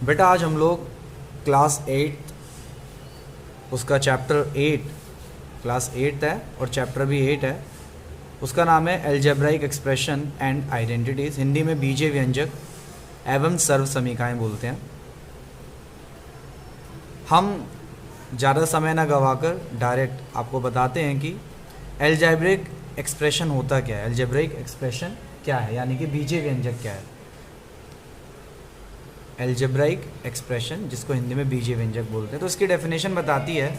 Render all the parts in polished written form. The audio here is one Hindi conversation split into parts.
बेटा आज हम लोग क्लास 8 उसका चैप्टर 8 क्लास 8 है और चैप्टर भी 8 है। उसका नाम है algebraic expression and identities, Hindi में बीजीय व्यंजक एवं सर्व समीकाएँ बोलते हैं। हम ज़्यादा समय ना गवाकर डायरेक्ट आपको बताते हैं कि एल्जेब्रिक एक्सप्रेशन होता क्या है, एल्जेब्रिक एक्सप्रेशन क्या है, यानी कि बीजीय व्यंजक क्या है। एल्जेब्राइक एक्सप्रेशन जिसको हिंदी में बीजीय व्यंजक बोलते हैं, तो इसकी डेफिनेशन बताती है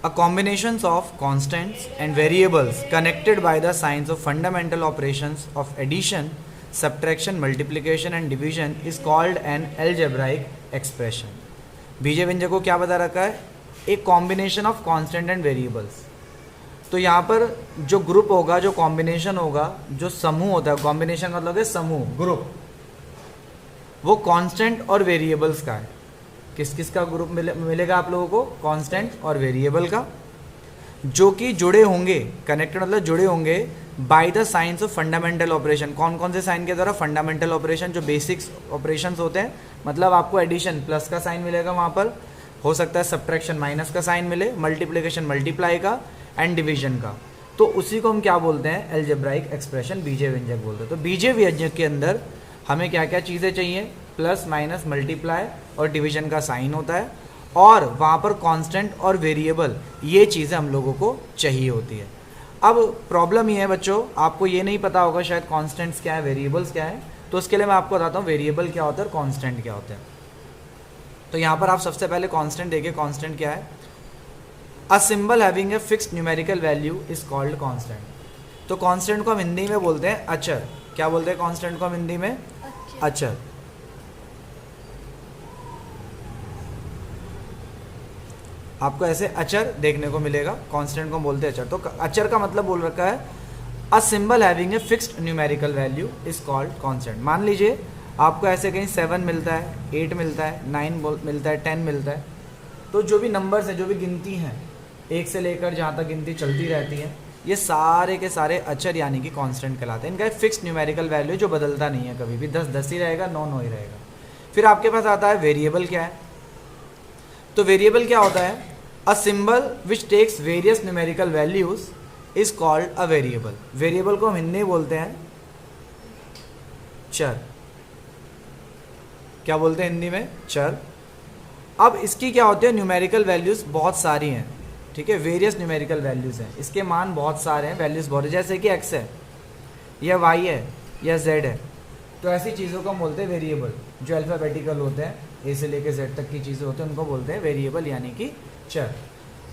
a combinations of constants and variables connected by the signs of fundamental operations of addition, subtraction, multiplication and division is called an algebraic expression. बीजीय व्यंजक को क्या बता रखा है, एक combination of constant and variables. तो यहाँ पर जो ग्रुप होगा, जो कॉम्बिनेशन होगा, जो समूह होता है, कॉम्बिनेशन मतलब है समूह, ग्रुप, वो कांस्टेंट और वेरिएबल्स का है। किस किस का ग्रुप मिलेगा आप लोगों को, कांस्टेंट और वेरिएबल का, जो कि जुड़े होंगे, कनेक्टेड मतलब जुड़े होंगे bye the signs of fundamental operation. कौन कौन से साइन के द्वारा, फंडामेंटल ऑपरेशन, जो बेसिक्स ऑपरेशंस होते हैं, मतलब आपको एडिशन प्लस का साइन मिलेगा वहाँ पर, हो सकता है सब्ट्रैक्शन माइनस का साइन मिले, मल्टीप्लिकेशन मल्टीप्लाई का एंड डिवीजन का, तो उसी को हम क्या बोलते हैं, एल्जेब्राइक एक्सप्रेशन, बीजीय व्यंजक बोलते हैं। तो बीजीय व्यंजक के अंदर हमें क्या क्या चीज़ें चाहिए, प्लस माइनस मल्टीप्लाई और डिवीजन का साइन होता है, और वहाँ पर कांस्टेंट और वेरिएबल, ये चीज़ें हम लोगों को चाहिए होती है। अब प्रॉब्लम ये है बच्चों, आपको ये नहीं पता होगा शायद कांस्टेंट्स क्या है, वेरिएबल्स क्या है, तो उसके लिए मैं आपको बताता हूँ वेरिएबल क्या होता है और कांस्टेंट क्या होता है। तो यहाँ पर आप सबसे पहले कांस्टेंट देखिए, कांस्टेंट क्या है, a symbol having a fixed numerical value is called constant. तो कांस्टेंट को हम हिंदी में बोलते हैं अचर। क्या बोलते हैं कांस्टेंट को हम हिंदी में, अचर। आपको ऐसे अचर देखने को मिलेगा, कांस्टेंट को बोलते हैं अचर। तो अचर का मतलब बोल रखा है a symbol having a fixed numerical value is called constant. मान लीजिए आपको ऐसे कहीं 7 मिलता है, 8 मिलता है, 9 मिलता है, 10 मिलता है, तो जो भी नंबर्स हैं, जो भी गिनती हैं, 1 से लेकर जहाँ तक गिनती चलती रहती है, ये सारे के सारे अचर यानी कि कांस्टेंट कहलाते हैं। इनका एक फिक्स्ड न्यूमेरिकल वैल्यू जो बदलता नहीं है, कभी भी 10 10 ही रहेगा, 9 9 ही रहेगा। फिर आपके पास आता है वेरिएबल। क्या है, तो वेरिएबल क्या होता है, a symbol which takes various numerical values is called a variable. Variable को हम हिंदी में बोलते हैं चर। क्या बोलते हैं हिंदी में, चर। अब इसकी क्या होती है, न्यूमेरिकल वैल्यूज़ बहुत सारी हैं, ठीक है, वेरियस न्यूमेरिकल वैल्यूज़ हैं, इसके मान बहुत सारे हैं, वैल्यूज़ बहुत है, जैसे कि x है या y है या z है। तो ऐसी चीज़ों को हम बोलते हैं वेरिएबल, जो अल्फ़ाबेटिकल होते हैं, a से लेकर z तक की चीज़ें होती हैं, उनको बोलते हैं वेरिएबल यानी कि चर।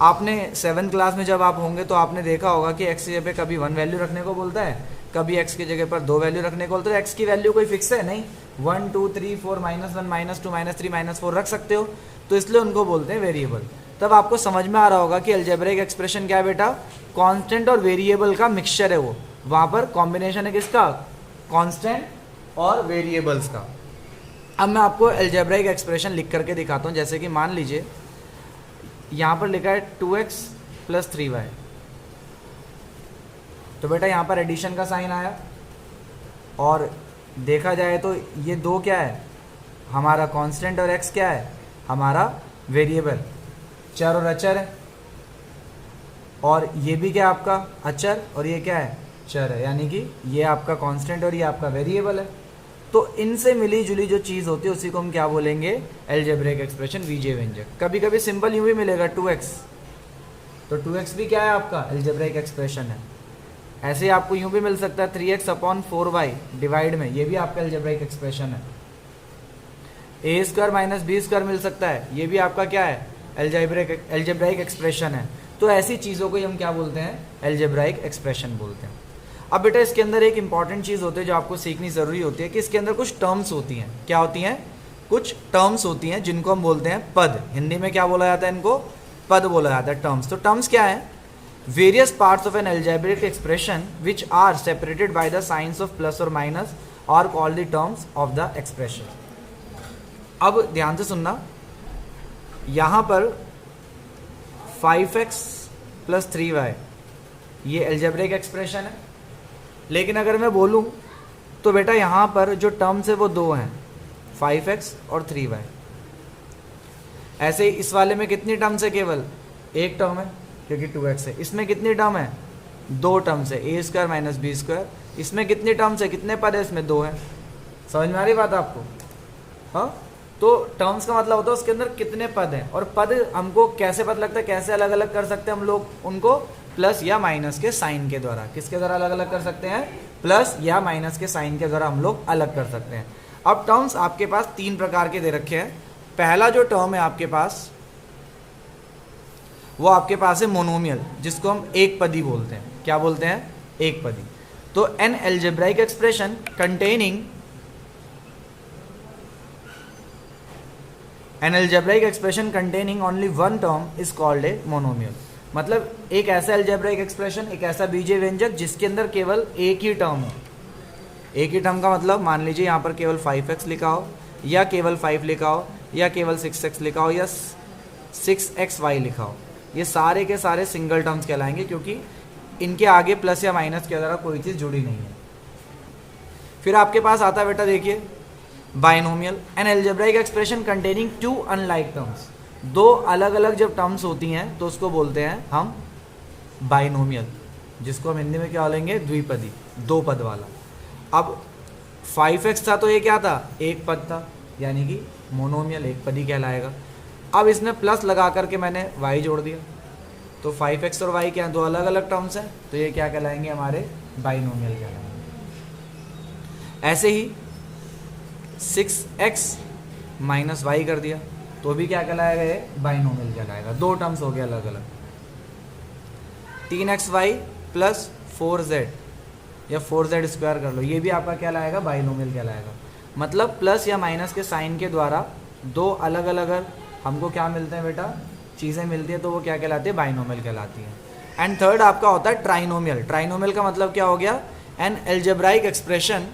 आपने 7th क्लास में जब आप होंगे तो आपने देखा होगा कि x की जगह पे कभी 1 वैल्यू रखने को बोलता है, कभी x की जगह पर 2 वैल्यू रखने को बोलता है। x की वैल्यू कोई फिक्स है नहीं, 1 2 3 4 -1 -2 -3 -4 रख सकते हो, तो इसलिए उनको बोलते हैं वेरिएबल। तब आपको समझ में आ रहा होगा कि एल्जेब्रिक एक्सप्रेशन क्या है बेटा, कांस्टेंट और वेरिएबल का मिक्सचर है वो, वहाँ पर कॉम्बिनेशन है किसका, कांस्टेंट और वेरिएबल्स का। अब मैं आपको एल्जेब्रिक एक्सप्रेशन लिख करके दिखाता हूँ। जैसे कि मान लीजिए यहाँ पर लिखा है 2x + 3y, तो बेटा यहाँ पर एडिशन का साइन आया, और देखा जाए तो ये 2 क्या है, हमारा कांस्टेंट, और x क्या है, हमारा वेरिएबल, चर और अचर है, और ये भी क्या आपका अचर, और ये क्या है, चर है, यानी कि ये आपका कांस्टेंट और ये आपका वेरिएबल है। तो इनसे मिली जुली जो चीज़ होती है उसी को हम क्या बोलेंगे, एल्जेब्रिक एक्सप्रेशन, बीजीय व्यंजक। कभी कभी सिंपल यूँ भी मिलेगा 2x, तो 2x भी क्या है आपका एल्जेब्रिक एक्सप्रेशन है। ऐसे ही आपको यूँ भी मिल सकता है 3x/4y डिवाइड में, ये भी आपका एल्जेब्रिक एक्सप्रेशन है। a² - b² मिल सकता है, ये भी आपका क्या है, एल्जेब्राइक एक्सप्रेशन है। तो ऐसी चीज़ों को हम क्या बोलते हैं, एल्जेब्राइक एक्सप्रेशन बोलते हैं। अब बेटा इसके अंदर एक इंपॉर्टेंट चीज़ होती है जो आपको सीखनी ज़रूरी होती है, कि इसके अंदर कुछ टर्म्स होती हैं। क्या होती हैं, कुछ टर्म्स होती हैं जिनको हम बोलते हैं पद। हिंदी में क्या बोला जाता है, इनको पद बोला जाता है, टर्म्स। तो टर्म्स क्या है, various parts of an algebraic expression which are separated by the signs of plus और minus are called the terms of the expression. अब ध्यान से सुनना, यहाँ पर 5x + 3y ये एल्जेब्रिक एक्सप्रेशन है, लेकिन अगर मैं बोलूँ तो बेटा यहाँ पर जो टर्म्स है वो दो हैं, 5x और 3y। ऐसे ही इस वाले में कितनी टर्म्स है, केवल एक टर्म है क्योंकि 2x है। इसमें कितनी टर्म है, दो टर्म्स है, a square minus B square. इसमें कितनी टर्म्स है, कितने पद है, इसमें दो है। समझ में आ रही बात आपको? हाँ, तो टर्म्स का मतलब होता है उसके अंदर कितने पद हैं, और पद हमको कैसे पता लगता है, कैसे अलग अलग कर सकते हैं हम लोग उनको, प्लस या माइनस के साइन के द्वारा। किसके द्वारा अलग अलग कर सकते हैं, प्लस या माइनस के साइन के द्वारा हम लोग अलग कर सकते हैं। अब टर्म्स आपके पास तीन प्रकार के दे रखे हैं। पहला जो टर्म है आपके पास, वो आपके पास है मोनोमियल, जिसको हम एक पदी बोलते हैं। क्या बोलते हैं, एक पदी। तो an algebraic expression containing An algebraic expression containing only one term is called a monomial। मतलब एक ऐसा algebraic expression, एक ऐसा बीजीय व्यंजक जिसके अंदर केवल एक ही टर्म हो। एक ही टर्म का मतलब मान लीजिए यहाँ पर केवल 5x लिखा हो, या केवल 5 लिखा हो, या केवल 6x लिखा हो, या 6xy लिखा हो। ये सारे के सारे सिंगल टर्म्स कहलाएंगे क्योंकि इनके आगे प्लस या माइनस के द्वारा कोई चीज़ जुड़ी नहीं है। फिर आपके पास आता है बेटा, देखिए, binomial, an algebraic expression containing two unlike terms. दो अलग अलग जब टर्म्स होती हैं तो उसको बोलते हैं हम बाइनोमियल, जिसको हम हिंदी में क्या बोलेंगे, द्विपदी, दो पद वाला। अब 5x था तो ये क्या था, एक पद था, यानी कि मोनोमियल, एक पदी कहलाएगा। अब इसमें प्लस लगा करके मैंने y जोड़ दिया, तो 5x और y क्या, दो अलग अलग टर्म्स हैं, तो ये क्या कहलाएंगे, हमारे बाइनोमियल कहलाएंगे। ऐसे ही 6x माइनस वाई कर दिया तो भी क्या कहलाएगा, ये बाइनोमियल कहलाएगा। दो टर्म्स हो गए अलग अलग। 3xy प्लस 4z या 4z स्क्वायर कर लो, ये भी आपका क्या लाएगा, बाइनोमियल कहलाएगा। मतलब प्लस या माइनस के साइन के द्वारा दो अलग अलग अगर हमको क्या मिलते हैं बेटा, चीज़ें मिलती है, तो वो क्या कहलाती है, बाइनोमियल कहलाती है। एंड थर्ड आपका होता है ट्राइनोमियल। ट्राइनोमियल का मतलब क्या हो गया, an algebraic expression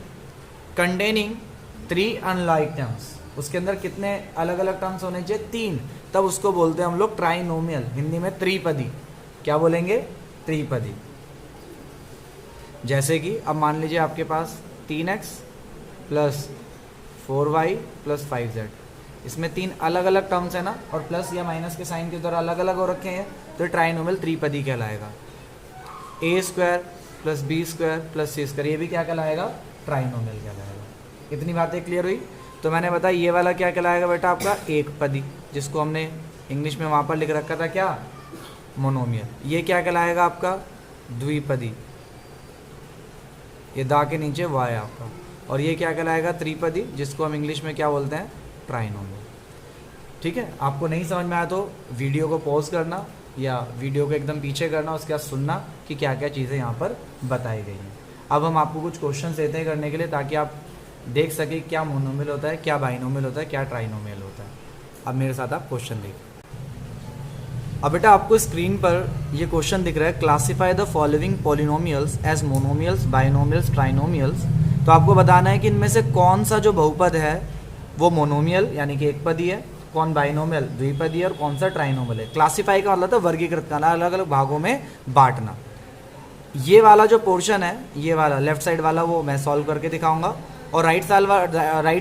containing 3 unlike terms. उसके अंदर कितने अलग अलग टर्म्स होने चाहिए, 3, तब उसको बोलते हैं हम लोग ट्राइनोमियल, हिंदी में त्रिपदी। क्या बोलेंगे, त्रिपदी। जैसे कि अब मान लीजिए आपके पास 3x plus 4y plus 5z, इसमें 3 अलग अलग टर्म्स है ना, और प्लस या माइनस के साइन के द्वारा अलग अलग हो रखे हैं, तो ट्राइनोमियल त्रिपदी कहलाएगा। a square plus b square plus c square, ये भी क्या कहलाएगा, ट्राइनोमियल कहलाएगा। इतनी बातें क्लियर हुई? तो मैंने बताया ये वाला क्या कहलाएगा बेटा, आपका एक पदी, जिसको हमने इंग्लिश में वहाँ पर लिख रखा था क्या, मोनोमियल। ये क्या कहलाएगा आपका, द्विपदी, ये दा के नीचे वाई आपका। और ये क्या कहलाएगा, त्रिपदी, जिसको हम इंग्लिश में क्या बोलते हैं, ट्राइनोमियल। ठीक है, आपको नहीं समझ में आया तो वीडियो को पॉज करना या वीडियो को एकदम पीछे करना, उसके बाद सुनना कि क्या क्या चीज़ें यहाँ पर बताई गई हैं। अब हम आपको कुछ क्वेश्चन देते हैं करने के लिए, ताकि आप देख सके क्या मोनोमियल होता है, क्या बाइनोमियल होता है, क्या ट्राइनोमियल होता है। अब मेरे साथ आप क्वेश्चन देखिए। अब बेटा आपको स्क्रीन पर ये क्वेश्चन दिख रहा है, classify the following polynomials as monomials, binomials, trinomials. तो आपको बताना है कि इनमें से कौन सा जो बहुपद है वो मोनोमियल यानी कि एक पदी है, कौन बाइनोमियल द्विपदी है, और कौन सा ट्राइनोमियल है। क्लासिफाई का मतलब था वर्गीकृत करना, अलग अलग भागों में बांटना। ये वाला जो पोर्शन है, ये वाला लेफ्ट साइड वाला, वो मैं सॉल्व करके दिखाऊंगा, और राइट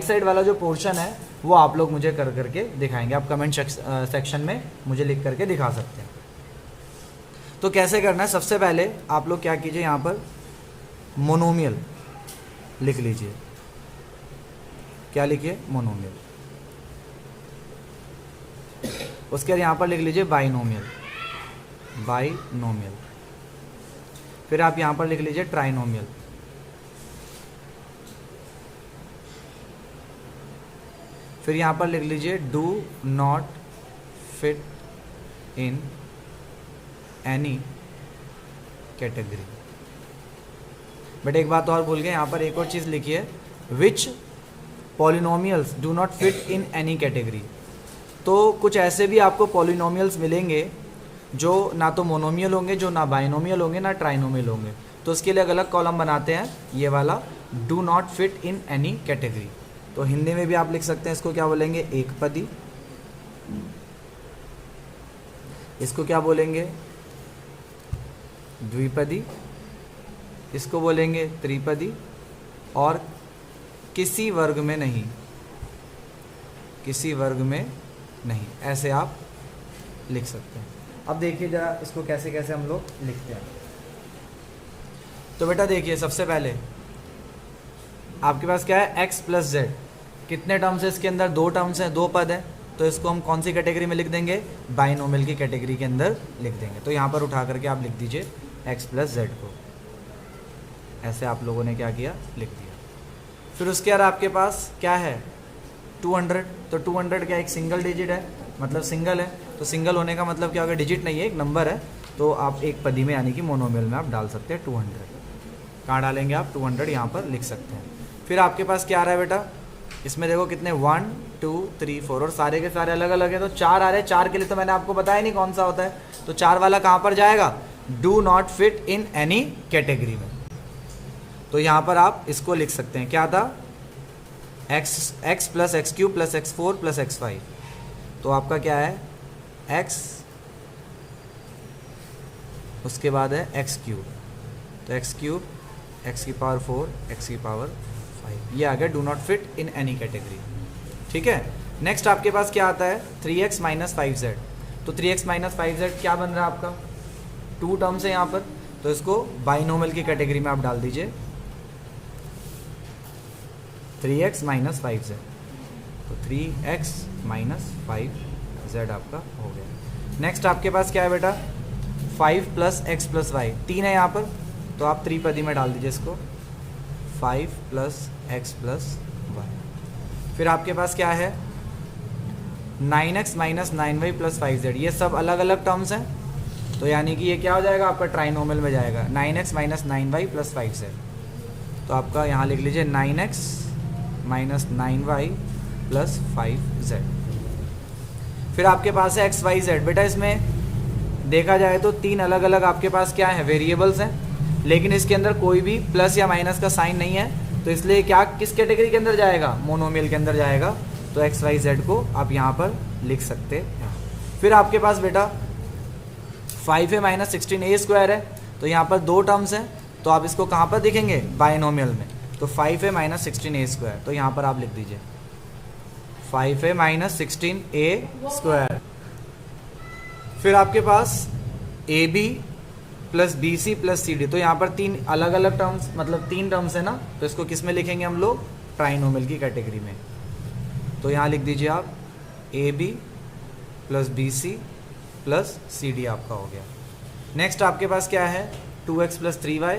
साइड वाला जो पोर्शन है वो आप लोग मुझे कर करके दिखाएंगे। आप कमेंट सेक्शन में मुझे लिख करके दिखा सकते हैं। तो कैसे करना है, सबसे पहले आप लोग क्या कीजिए, यहाँ पर मोनोमियल लिख लीजिए। क्या लिखिए, मोनोमियल। उसके बाद यहाँ पर लिख लीजिए बाइनोमियल, बाइनोमियल। फिर आप यहाँ पर लिख लीजिए ट्राइनोमियल। फिर यहाँ पर लिख लीजिए do not fit in any category. But एक बात और भूल गए, यहाँ पर एक और चीज़ लिखी है, which polynomials do not fit in any category. तो कुछ ऐसे भी आपको पॉलिनोमियल्स मिलेंगे जो ना तो मोनोमियल होंगे, जो ना बाइनोमियल होंगे, ना ट्राइनोमियल होंगे। तो उसके लिए अलग अलग कॉलम बनाते हैं, ये वाला do not fit in any category. तो हिंदी में भी आप लिख सकते हैं, इसको क्या बोलेंगे, एक पदी। इसको क्या बोलेंगे, द्विपदी। इसको बोलेंगे त्रिपदी। और किसी वर्ग में नहीं, किसी वर्ग में नहीं, ऐसे आप लिख सकते हैं। अब देखिए जरा इसको कैसे कैसे हम लोग लिखते हैं। तो बेटा देखिए सबसे पहले आपके पास क्या है, x प्लस जेड, कितने टर्म्स है इसके अंदर, दो टर्म्स हैं, दो पद हैं, तो इसको हम कौन सी कैटेगरी में लिख देंगे, बाइनोमियल की कैटेगरी के अंदर लिख देंगे। तो यहाँ पर उठा करके आप लिख दीजिए x प्लस जेड को, ऐसे आप लोगों ने क्या किया, लिख दिया। फिर उसके बाद आपके पास क्या है 200, तो 200 क्या एक सिंगल डिजिट है, मतलब सिंगल है, तो सिंगल होने का मतलब क्या होगा, डिजिट नहीं है, एक नंबर है, तो आप एक पदी में यानी कि मोनोमियल में आप डाल सकते हैं 200। कहाँ डालेंगे आप, 200 यहाँ पर लिख सकते हैं। फिर आपके पास क्या आ रहा है बेटा, इसमें देखो कितने 1 2 3 4 और सारे के सारे अलग अलग है, तो 4 आ रहे हैं। 4 के लिए तो मैंने आपको बताया नहीं कौन सा होता है, तो 4 वाला कहाँ पर जाएगा, do not fit in any category में। तो यहाँ पर आप इसको लिख सकते हैं, क्या था, x plus x cube plus x4 plus x5, तो आपका क्या है x, उसके बाद है x क्यूब, तो x क्यूब x की पावर 4 x की पावर 5, ये आ गया do not fit in any category. ठीक है, नेक्स्ट आपके पास क्या आता है 3x माइनस 5z, तो 3x माइनस 5z क्या बन रहा है आपका, 2 टर्म्स है यहाँ पर, तो इसको बाइनोमियल की कैटेगरी में आप डाल दीजिए 3x माइनस 5z, तो 3x माइनस 5z आपका हो गया। नेक्स्ट आपके पास क्या है बेटा 5 प्लस एक्स प्लस वाई, 3 है यहाँ पर, तो आप त्रिपदी में डाल दीजिए इसको 5 प्लस एक्स प्लस वाई। फिर आपके पास क्या है 9x minus 9y plus 5z, ये सब अलग अलग टर्म्स हैं, तो यानी कि ये क्या हो जाएगा आपका ट्राइनोमियल में जाएगा 9x minus 9y plus 5z, तो आपका यहाँ लिख लीजिए 9x minus 9y plus 5z। फिर आपके पास है एक्स वाई जेड, बेटा इसमें देखा जाए तो 3 अलग अलग आपके पास क्या है वेरिएबल्स हैं, लेकिन इसके अंदर कोई भी प्लस या माइनस का साइन नहीं है, तो इसलिए क्या किस कैटेगरी के अंदर जाएगा, मोनोमियल के अंदर जाएगा, तो एक्स वाई जेड को आप यहाँ पर लिख सकते हैं। फिर आपके पास बेटा 5a माइनस 16a स्क्वायर है, तो यहाँ पर 2 टर्म्स हैं, तो आप इसको कहाँ पर दिखेंगे बाइनोमियल में, तो 5a माइनस 16a स्क्वायर, तो यहाँ पर आप लिख दीजिए 5a माइनस 16a स्क्वायर। फिर आपके पास ab plus B C plus C D, तो यहाँ पर 3 अलग अलग टर्म्स, मतलब 3 टर्म्स है ना, तो इसको किस में लिखेंगे हम लोग, ट्राइनोमियल की कैटेगरी में, तो यहाँ लिख दीजिए आप ab plus B C plus C D आपका हो गया। नेक्स्ट आपके पास क्या है 2x प्लस 3y,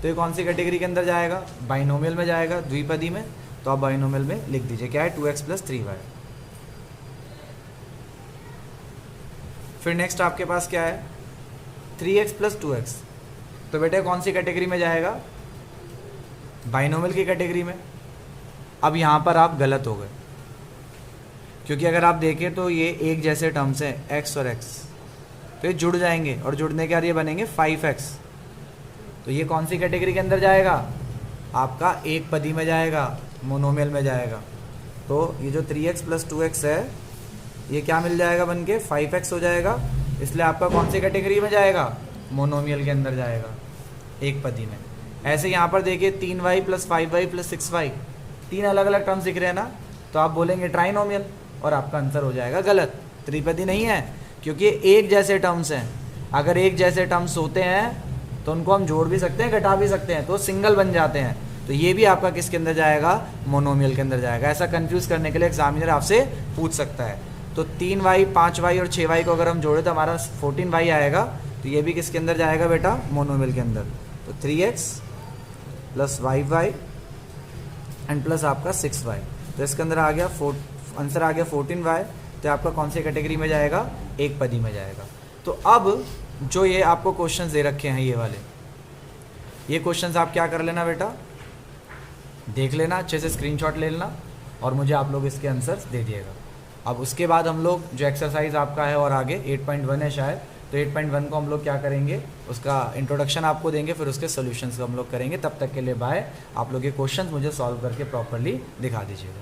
तो ये कौन सी कैटेगरी के अंदर जाएगा, बाइनोमियल में जाएगा, द्विपदी में, तो आप बाइनोमियल में लिख दीजिए क्या है 2x प्लस 3y। फिर नेक्स्ट आपके पास क्या है 3x प्लस 2x, तो बेटे कौन सी कैटेगरी में जाएगा, बाइनोमियल की कैटेगरी में। अब यहाँ पर आप गलत हो गए, क्योंकि अगर आप देखें तो ये एक जैसे टर्म्स हैं x और x, तो ये जुड़ जाएंगे और जुड़ने के बाद ये बनेंगे 5x, तो ये कौन सी कैटेगरी के अंदर जाएगा, आपका एक पदी में जाएगा, मोनोमियल में जाएगा। तो ये जो 3x प्लस 2x है ये क्या मिल जाएगा बन के 5x हो जाएगा, इसलिए आपका कौन सी कैटेगरी में जाएगा, मोनोमियल के अंदर जाएगा एक पदी में। ऐसे यहाँ पर देखिए 3y plus 5y plus 6y, 3 अलग अलग टर्म्स दिख रहे हैं ना, तो आप बोलेंगे ट्राइनोमियल और आपका आंसर हो जाएगा गलत, त्रिपदी नहीं है, क्योंकि एक जैसे टर्म्स हैं। अगर एक जैसे टर्म्स होते हैं तो उनको हम जोड़ भी सकते हैं, घटा भी सकते हैं, तो सिंगल बन जाते हैं। तो ये भी आपका किसके अंदर जाएगा, मोनोमियल के अंदर जाएगा। ऐसा कंफ्यूज करने के लिए एग्जामिनर आपसे पूछ सकता है। तो 3y 5y और 6y को अगर हम जोड़े तो हमारा 14y आएगा, तो ये भी किसके अंदर जाएगा बेटा, मोनोमियल के अंदर। तो 3x plus 5y and plus आपका 6y, तो इसके अंदर आ गया आंसर आ गया 14y, तो आपका कौन सी कैटेगरी में जाएगा, एक पदी में जाएगा। तो अब जो ये आपको क्वेश्चंस दे रखे हैं ये वाले, ये क्वेश्चंस आप क्या कर लेना बेटा, देख लेना अच्छे से, स्क्रीनशॉट ले लेना और मुझे आप लोग इसके आंसर्स दे दिएगा। अब उसके बाद हम लोग जो एक्सरसाइज आपका है और आगे 8.1 है शायद, तो 8.1 को हम लोग क्या करेंगे, उसका इंट्रोडक्शन आपको देंगे, फिर उसके सोल्यूशंस हम लोग करेंगे। तब तक के लिए बाय। आप लोग ये क्वेश्चंस मुझे सॉल्व करके प्रॉपरली दिखा दीजिएगा।